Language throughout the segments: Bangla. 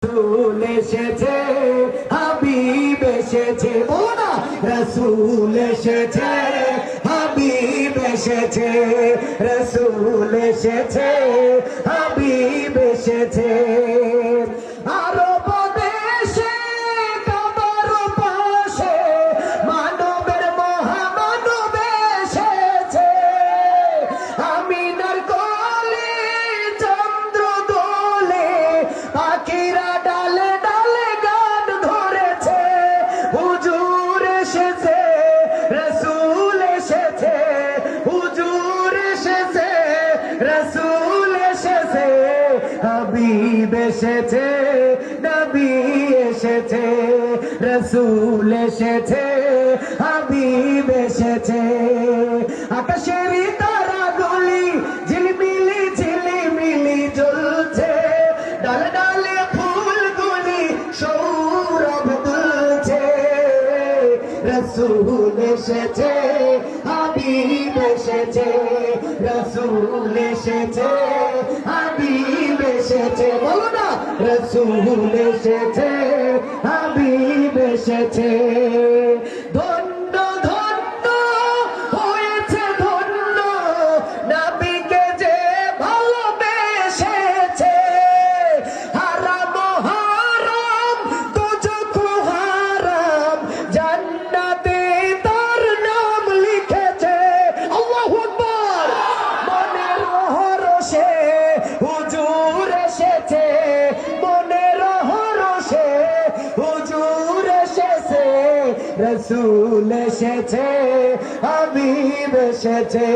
রসুল এসেছে, হাবিব এসেছে, বলো না রসুল এসেছে, হাবিব এসেছে, রসুল এসেছে, হাবিব এসেছে। আরব দেশে কাবার পাশে মানবের মহামানব এসেছে, আমিনার কোলে চন্দ্র দোলে, পাখিরা ডালে ডালে গান ধরেছে। হুজুর এসেছে, রসুল এসেছে, হুজুর এসেছে, রসুল এসেছে, হাবিব এসেছে, নবী এসেছে, রসুল এসেছে, হাবিব এসেছে। আকাশের তারাগুলি ঝিলমিলি ঝিলিমিলি জ্বলছে, ডালে ডালে ফুলগুলি সৌরভ তুলছে। রসুল এসেছে, হাবিব এসেছে, রসুল এসেছে, হাবিব এসেছে, বলো না রসুল এসেছে, হাবিব এসেছে। ধন্য ধন্য হয়েছে ধন্য, নবীকে যে ভালোবেসেছে। হারাম হারাম দুজখ হারাম, জান্নাতে তার নাম লিখেছে। আল্লাহু আকবার। মনের হরষে হুজুর এসেছে, মনের হরষে হুজুর এসেছে, রসুল এসেছে, হাবিব এসেছে,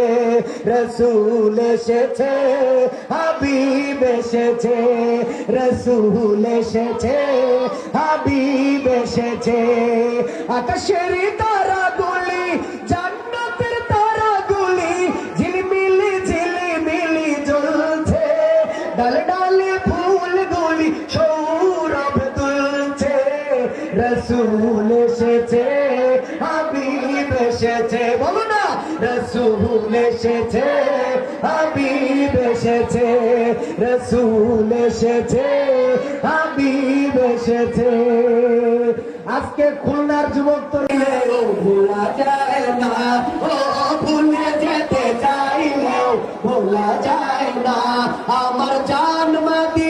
রসুল এসেছে, হাবিব এসেছে, রসুল এসেছে, হাবিব এসেছে। আকাশের তারাগুলি জান্নাতের তারাগুলি ঝিলমিলি ঝিলিমিলি জ্বলছে, ডালে ডালে ফুলগুলি সৌরভ তুলছে। রসুল এসেছে, হাবিব এসেছে, বলো না রসুল এসেছে, হাবিব এসেছে, রসুল এসেছে, হাবিব এসেছে। আজকে খুলনার যুবক তো ভোলা যায় না, ও ভুলে যেতে চাইলেও ভোলা যায় না। আমার জান মাদি